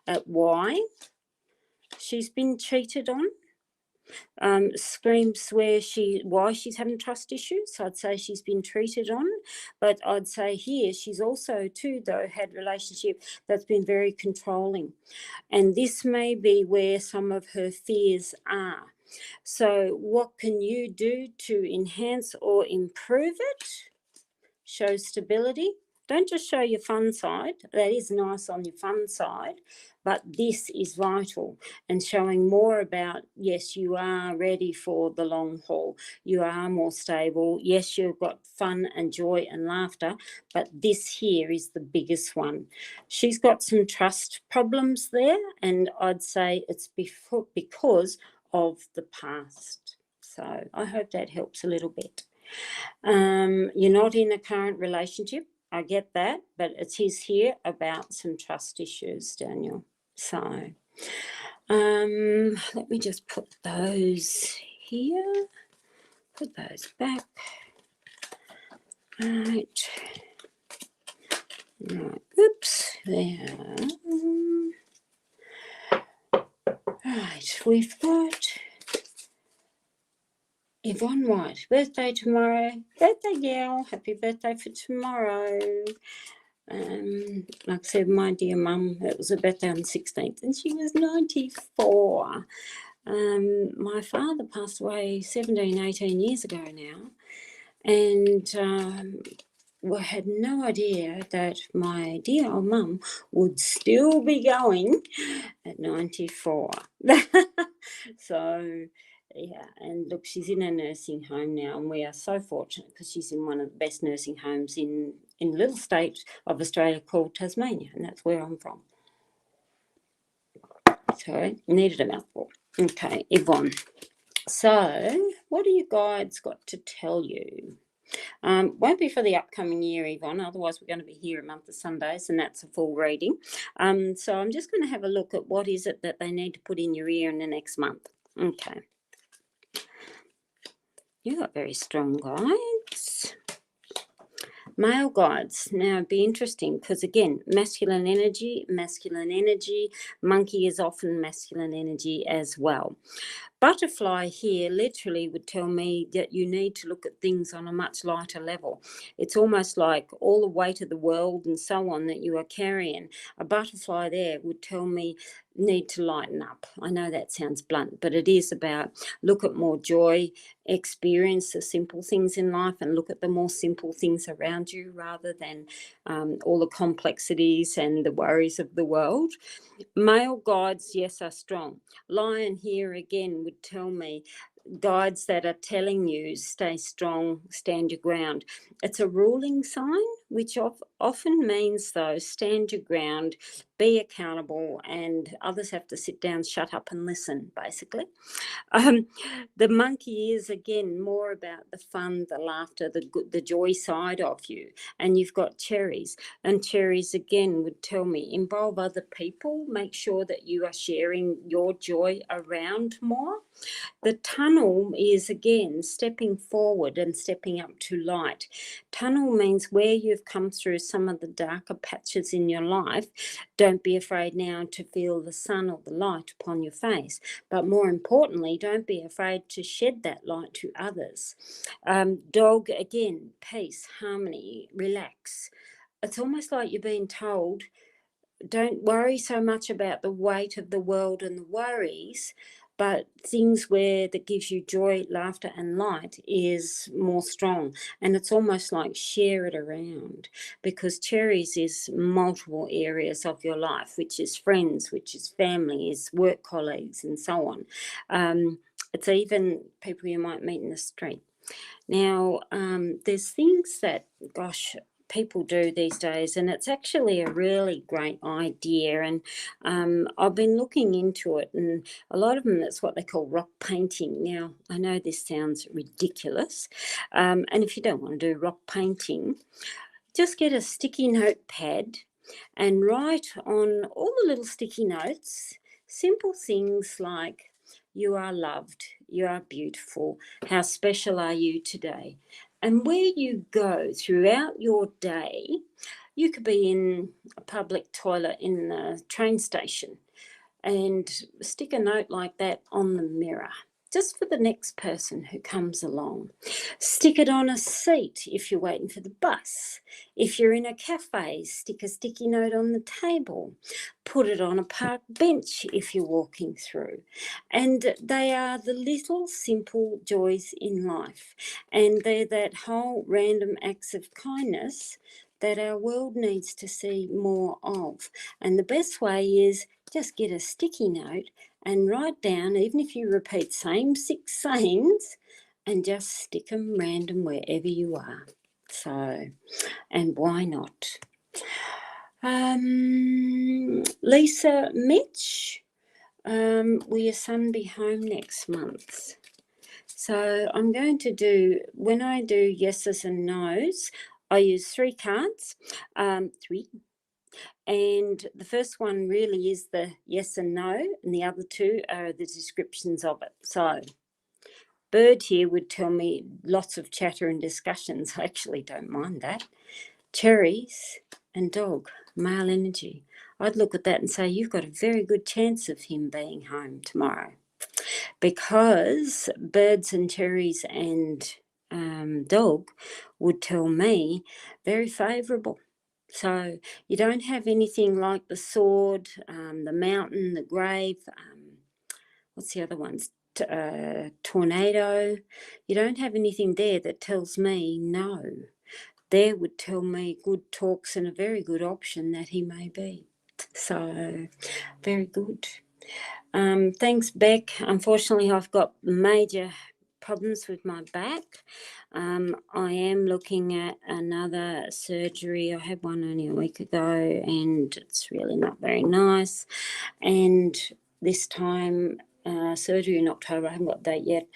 at why she's been cheated on. Screams why she's having trust issues. I'd say she's been treated on, but I'd say here she's also too, though, had relationship that's been very controlling, and this may be where some of her fears are. So what can you do to enhance or improve it? Show stability. Don't just show your fun side. That is nice on your fun side, but this is vital, and showing more about, yes, you are ready for the long haul. You are more stable. Yes, you've got fun and joy and laughter, but this here is the biggest one. She's got some trust problems there, and I'd say it's because of the past. So I hope that helps a little bit. You're not in a current relationship. I get that, but it is here about some trust issues, Daniel. So let me just put those here. Put those back. Right. Oops. There. Right. We've got Yvonne White, birthday tomorrow. Birthday girl, happy birthday for tomorrow. Like I said, my dear mum, it was her birthday on the 16th, and she was 94. My father passed away 17, 18 years ago now, and we had no idea that my dear old mum would still be going at 94. So, yeah, and look, she's in a nursing home now, and we are so fortunate because she's in one of the best nursing homes in a little state of Australia called Tasmania, and that's where I'm from. Sorry, needed a mouthful. Okay, Yvonne. So, what do you guides got to tell you? Won't be for the upcoming year, Yvonne, otherwise we're going to be here a month of Sundays, and that's a full reading. So I'm just going to have a look at what is it that they need to put in your ear in the next month. Okay. You got very strong guides. Male guides. Now, it'd be interesting because, again, masculine energy, monkey is often masculine energy as well. Butterfly here literally would tell me that you need to look at things on a much lighter level. It's almost like all the weight of the world and so on that you are carrying. A butterfly there would tell me need to lighten up. I know that sounds blunt, but it is about look at more joy, experience the simple things in life, and look at the more simple things around you rather than all the complexities and the worries of the world. Male guides, yes, are strong. Lion here again would tell me guides that are telling you stay strong, stand your ground. It's a ruling sign, which often means, though, stand your ground, be accountable, and others have to sit down, shut up and listen, basically. The monkey is, again, more about the fun, the laughter, the joy side of you. And you've got cherries. And cherries, again, would tell me, involve other people. Make sure that you are sharing your joy around more. The tunnel is, again, stepping forward and stepping up to light. Tunnel means where you've come through some of the darker patches in your life. Don't be afraid now to feel the sun or the light upon your face. But more importantly, don't be afraid to shed that light to others. Dog, again, peace, harmony, relax. It's almost like you're being told, don't worry so much about the weight of the world and the worries, but things that gives you joy, laughter and light is more strong. And it's almost like share it around, because cherries is multiple areas of your life, which is friends, which is family, is work colleagues and so on. It's even people you might meet in the street. Now, there's things that, gosh, people do these days, and it's actually a really great idea, and I've been looking into it, and a lot of them, that's what they call rock painting. Now, I know this sounds ridiculous, and if you don't want to do rock painting, just get a sticky notepad and write on all the little sticky notes simple things like, you are loved, you are beautiful, how special are you today? And where you go throughout your day, you could be in a public toilet in the train station and stick a note like that on the mirror, just for the next person who comes along. Stick it on a seat if you're waiting for the bus. If you're in a cafe, stick a sticky note on the table. Put it on a park bench if you're walking through. And they are the little simple joys in life. And they're that whole random acts of kindness that our world needs to see more of. And the best way is just get a sticky note and write down, even if you repeat same 6 sayings, and just stick them random wherever you are. So, and why not? Lisa, Mitch, will your son be home next month? So I'm going to do, when I do yeses and nos, I use 3 cards, 3. And the first one really is the yes and no, and the other 2 are the descriptions of it. So bird here would tell me lots of chatter and discussions. I actually don't mind that. Cherries and dog, male energy. I'd look at that and say, you've got a very good chance of him being home tomorrow, because birds and cherries and dog would tell me very favourable. So you don't have anything like the sword, the mountain, the grave, what's the other ones? Tornado. You don't have anything there that tells me no. There would tell me good talks and a very good option that he may be. So very good. Thanks, Beck. Unfortunately, I've got major problems with my back. I am looking at another surgery. I had one only a week ago, and it's really not very nice. And this time, surgery in October, I haven't got that yet.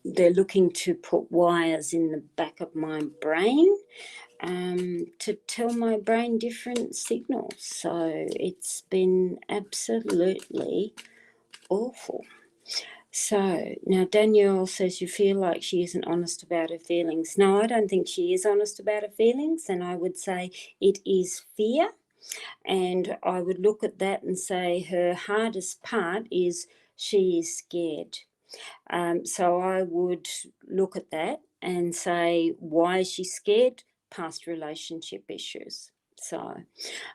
They're looking to put wires in the back of my brain to tell my brain different signals. So it's been absolutely awful. So now Danielle says you feel like she isn't honest about her feelings. No, I don't think she is honest about her feelings, and I would say it is fear. And I would look at that and say her hardest part is she is scared. So I would look at that and say, why is she scared? Past relationship issues. So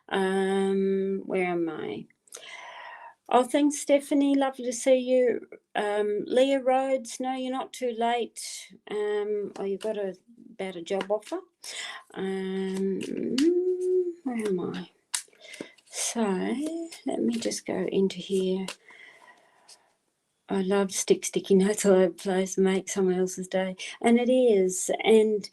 where am I? Oh, thanks, Stephanie. Lovely to see you. Leah Rhodes, no, you're not too late. You've got about a job offer. Where am I? So let me just go into here. I love sticky notes all over the place, make someone else's day. And it is. And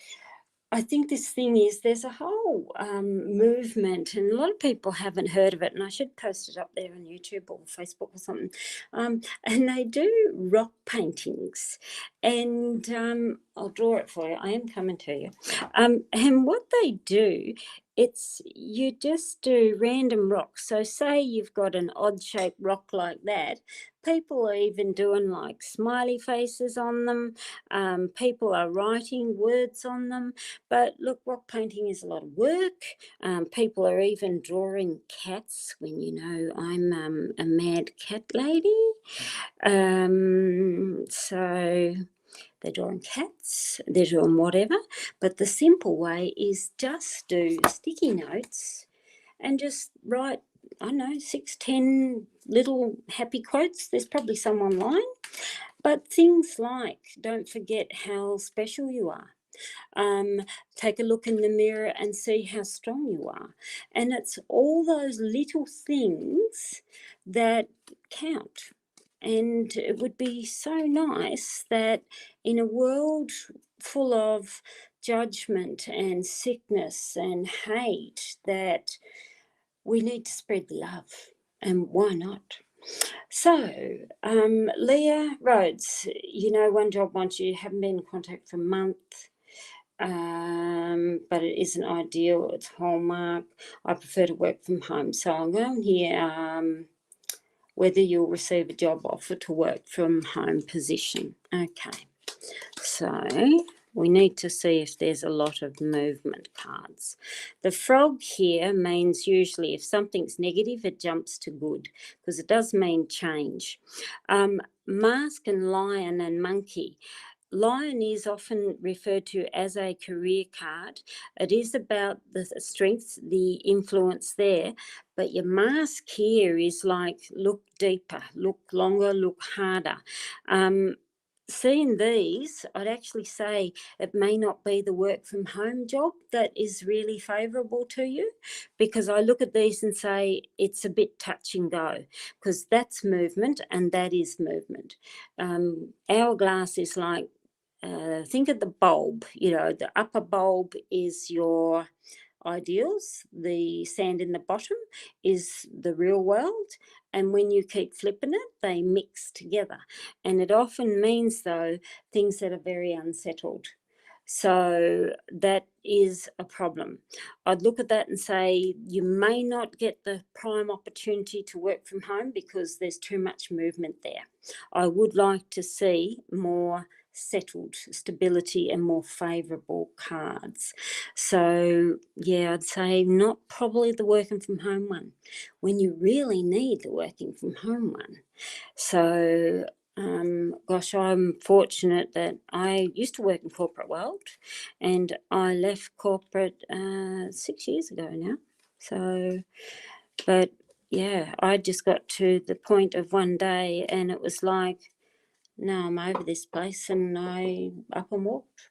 I think this thing is there's a whole movement, and a lot of people haven't heard of it, and I should post it up there on YouTube or Facebook or something. And they do rock paintings, and I'll draw it for you. I am coming to you. And what they do, it's you just do random rocks. So say you've got an odd shaped rock like that. People are even doing like smiley faces on them. People are writing words on them. But look, rock painting is a lot of work. People are even drawing cats when you know I'm a mad cat lady. So they're drawing cats, they're doing whatever. But the simple way is just do sticky notes and just write, I don't know, 6, 10 little happy quotes. There's probably some online. But things like, don't forget how special you are. Take a look in the mirror and see how strong you are. And it's all those little things that count. And it would be so nice that in a world full of judgment and sickness and hate, that we need to spread love. And why not? So, Leah Rhodes, you know, one job once you haven't been in contact for a month, but it isn't ideal. It's hallmark. I prefer to work from home. So I'm going here, whether you'll receive a job offer to work from home position. Okay, so we need to see if there's a lot of movement cards. The frog here means usually if something's negative, it jumps to good, because it does mean change. Mask and lion and monkey. Lion is often referred to as a career card. It is about the strengths, the influence there, but your mask here is like look deeper, look longer, look harder. Seeing these, I'd actually say it may not be the work from home job that is really favourable to you, because I look at these and say it's a bit touch and go, because that's movement and that is movement. Hourglass is like, think of the bulb, you know, the upper bulb is your ideals, the sand in the bottom is the real world, and when you keep flipping it, they mix together. And it often means, though, things that are very unsettled. So that is a problem. I'd look at that and say you may not get the prime opportunity to work from home because there's too much movement there. I would like to see more settled stability and more favourable cards. So yeah, I'd say not probably the working from home one when you really need the working from home one. So gosh, I'm fortunate that I used to work in corporate world, and I left corporate 6 years ago now. So, but yeah, I just got to the point of one day and it was like, no, I'm over this place, and I up and walked.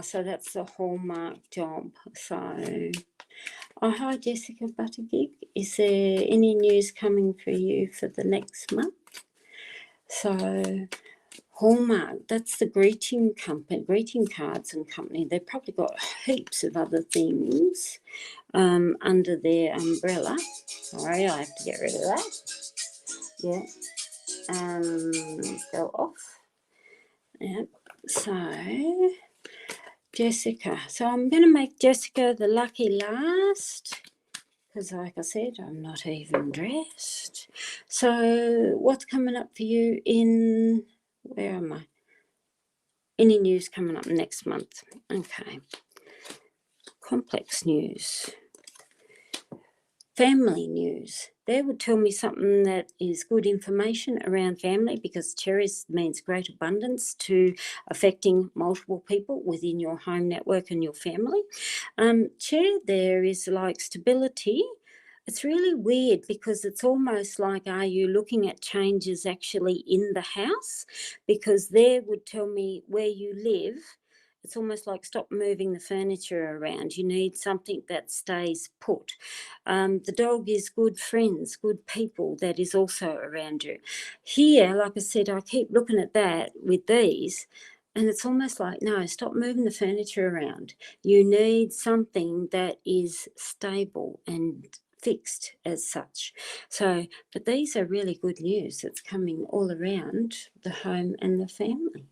So that's the hallmark job. So, oh, hi Jessica Buttergig. Is there any news coming for you for the next month? So, Hallmark, that's the greeting cards and company. They've probably got heaps of other things under their umbrella. Sorry, I have to get rid of that. Yeah. Go off. Yep. So, Jessica. So I'm going to make Jessica the lucky last, because like I said, I'm not even dressed. So what's coming up for you in, where am I? Any news coming up next month? Okay. Complex news. Family news. They would tell me something that is good information around family, because cherries means great abundance to affecting multiple people within your home network and your family. Chair there is like stability. It's really weird because it's almost like, are you looking at changes actually in the house? Because there would tell me where you live. It's almost like stop moving the furniture around. You need something that stays put. The dog is good friends, good people that is also around you. Here, like I said, I keep looking at that with these. And it's almost like, no, stop moving the furniture around. You need something that is stable and fixed as such. So, but these are really good news that's coming all around the home and the family.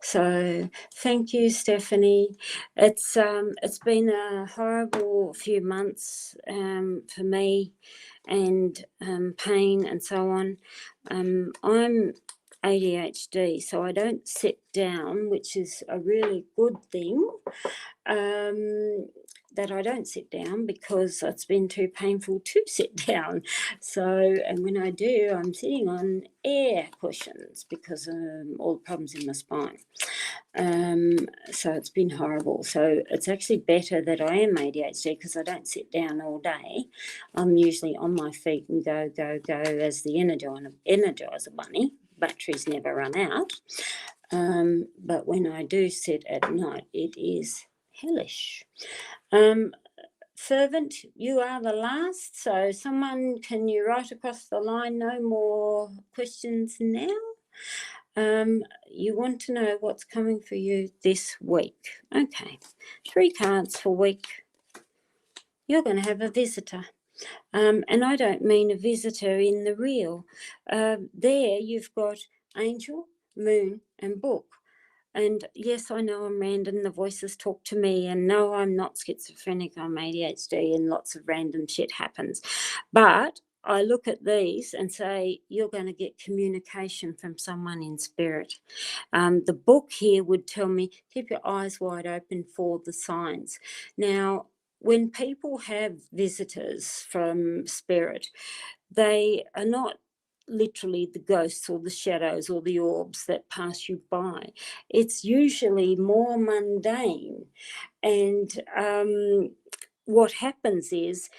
So thank you, Stephanie. It's been a horrible few months for me, and pain and so on. I'm ADHD, so I don't sit down, which is a really good thing. That I don't sit down because it's been too painful to sit down. So, and when I do, I'm sitting on air cushions because all the problems in my spine. So it's been horrible. So it's actually better that I am ADHD because I don't sit down all day. I'm usually on my feet and go as the Energizer bunny. Batteries never run out. But when I do sit at night, it is hellish. Fervent, you are the last. So someone, can you write across the line? No more questions now. You want to know what's coming for you this week. Okay, 3 cards for week. You're going to have a visitor. And I don't mean a visitor in the real. There you've got angel, moon and book. And yes, I know I'm random. The voices talk to me. And no, I'm not schizophrenic. I'm ADHD and lots of random shit happens. But I look at these and say, you're going to get communication from someone in spirit. The book here would tell me, keep your eyes wide open for the signs. Now, when people have visitors from spirit, they are not literally the ghosts or the shadows or the orbs that pass you by. It's usually more mundane. And what happens is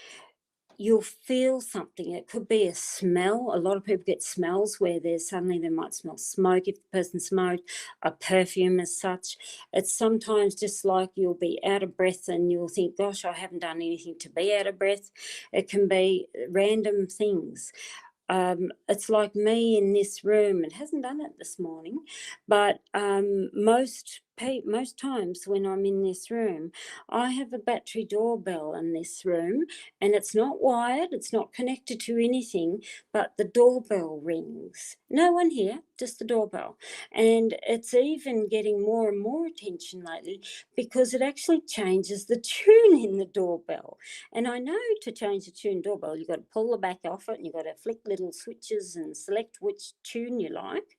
you'll feel something. It could be a smell. A lot of people get smells where suddenly they might smell smoke if the person smoked, a perfume as such. It's sometimes just like you'll be out of breath and you'll think, gosh, I haven't done anything to be out of breath. It can be random things. It's like me in this room. It hasn't done it this morning, but most times when I'm in this room, I have a battery doorbell in this room, and it's not wired, it's not connected to anything, but the doorbell rings. No one here, just the doorbell. And it's even getting more and more attention lately because it actually changes the tune in the doorbell. And I know to change the tune doorbell, you've got to pull the back off it and you've got to flick little switches and select which tune you like.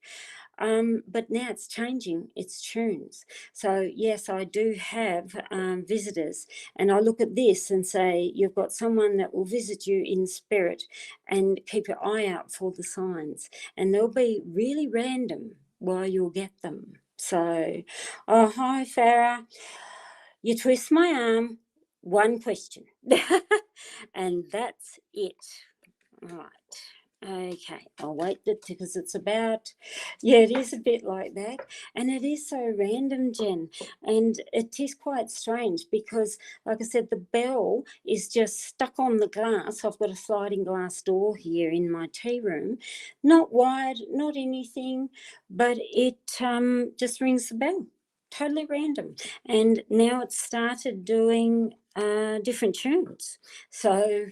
But now it's changing its tunes. So yes, I do have visitors, and I look at this and say, you've got someone that will visit you in spirit, and keep your eye out for the signs, and they'll be really random while you'll get them. So, oh, hi Farah, you twist my arm, one question, and that's it. All right. Okay, I'll wait because it's about, it is a bit like that. And it is so random, Jen. And it is quite strange because, like I said, the bell is just stuck on the glass. I've got a sliding glass door here in my tea room. Not wired, not anything, but it just rings the bell. Totally random. And now it's started doing different tunes. So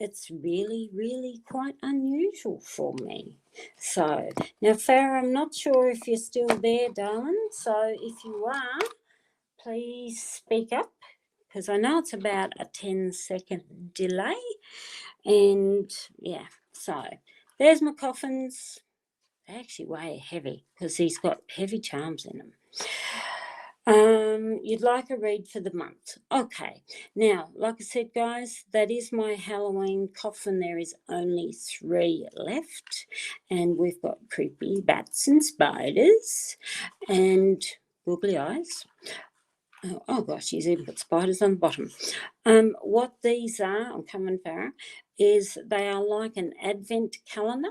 it's really, really quite unusual for me. So now, Farah, I'm not sure if you're still there, darling. So if you are, please speak up, because I know it's about a 10-second delay. And yeah, so there's my coffins. They actually weigh heavy because he's got heavy charms in them. You'd like a read for the month. Okay. Now, like I said, guys, that is my Halloween coffin. There is only 3 left. And we've got creepy bats and spiders and googly eyes. Oh gosh, he's even got spiders on the bottom. What these are, I'm coming, Farah, is they are like an advent calendar,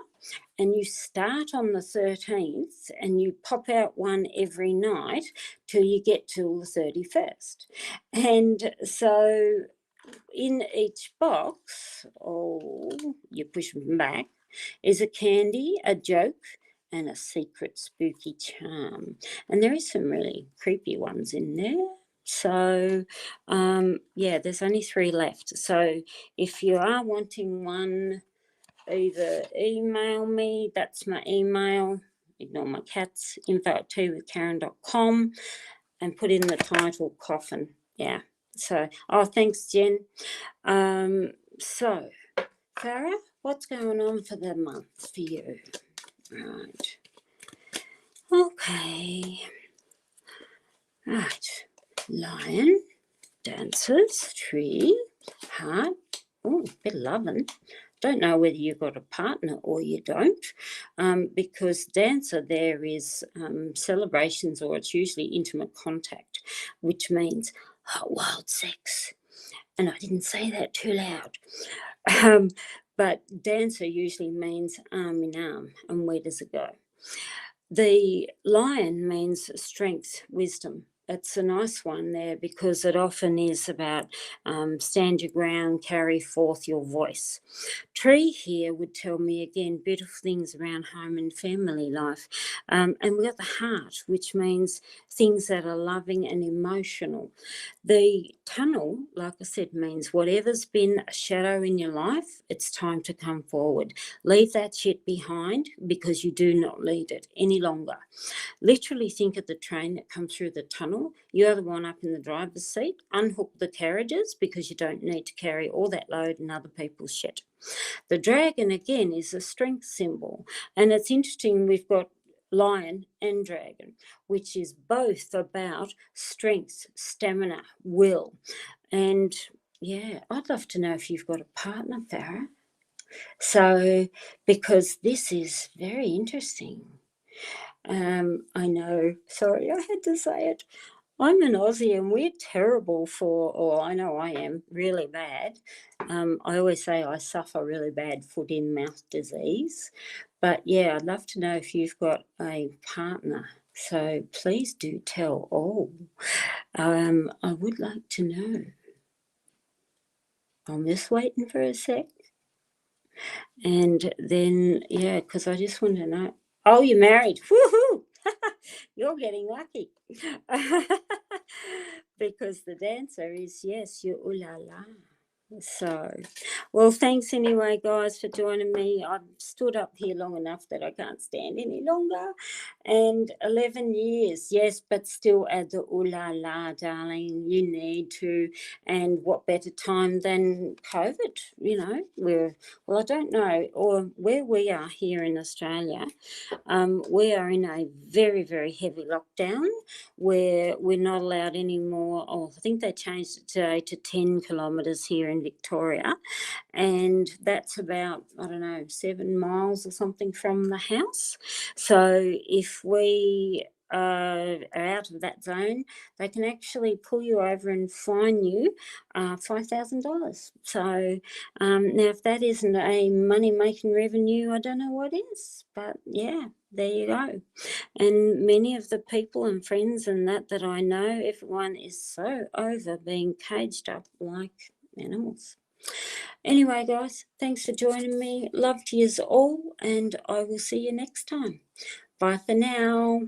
and you start on the 13th and you pop out one every night till you get till the 31st. And so in each box, you push them back, is a candy, a joke, and a secret spooky charm. And there is some really creepy ones in there. So, yeah, there's only 3 left. So if you are wanting one, either email me, that's my email, ignore my cats, info@teawithkaren.com, and put in the title Coffin. Yeah. So, thanks, Jen. So, Farah, what's going on for the month for you? Right. Okay. Right. Lion, dancers, tree, heart. Oh, bit of loving. Don't know whether you've got a partner or you don't, because dancer there is celebrations, or it's usually intimate contact, which means hot wild sex. And I didn't say that too loud. But dancer usually means arm in arm. And where does it go? The lion means strength, wisdom. It's a nice one there because it often is about stand your ground, carry forth your voice. Tree here would tell me again beautiful things around home and family life. And we've got the heart, which means things that are loving and emotional. The tunnel, like I said, means whatever's been a shadow in your life, it's time to come forward. Leave that shit behind because you do not need it any longer. Literally think of the train that comes through the tunnel. You're the one up in the driver's seat. Unhook the carriages because you don't need to carry all that load and other people's shit. The dragon, again, is a strength symbol. And it's interesting, we've got lion and dragon, which is both about strength, stamina, will. And yeah, I'd love to know if you've got a partner, Farah. So, because this is very interesting. I know, sorry, I had to say it. I'm an Aussie and we're terrible I know I am really bad. I always say I suffer really bad foot in mouth disease. But yeah, I'd love to know if you've got a partner. So please do tell all. I would like to know. I'm just waiting for a sec. And then, yeah, because I just want to know. Oh, you're married. Woohoo! You're getting lucky. Because the dancer is, yes, you're ooh la la. So, well, thanks anyway, guys, for joining me. I've stood up here long enough that I can't stand any longer. And 11 years, yes, but still add the ooh la la, darling. You need to. And what better time than COVID? You know, I don't know, or where we are here in Australia, we are in a very, very heavy lockdown where we're not allowed any more. I think they changed it today to 10 kilometres here in Victoria, and that's about, I don't know, 7 miles or something from the house. So if we are out of that zone, they can actually pull you over and fine you $5,000. So now, if that isn't a money-making revenue, I don't know what is. But yeah, there you go. And many of the people and friends and that I know, everyone is so over being caged up like animals. Anyway, guys, thanks for joining me. Love to yous all, and I will see you next time. Bye for now.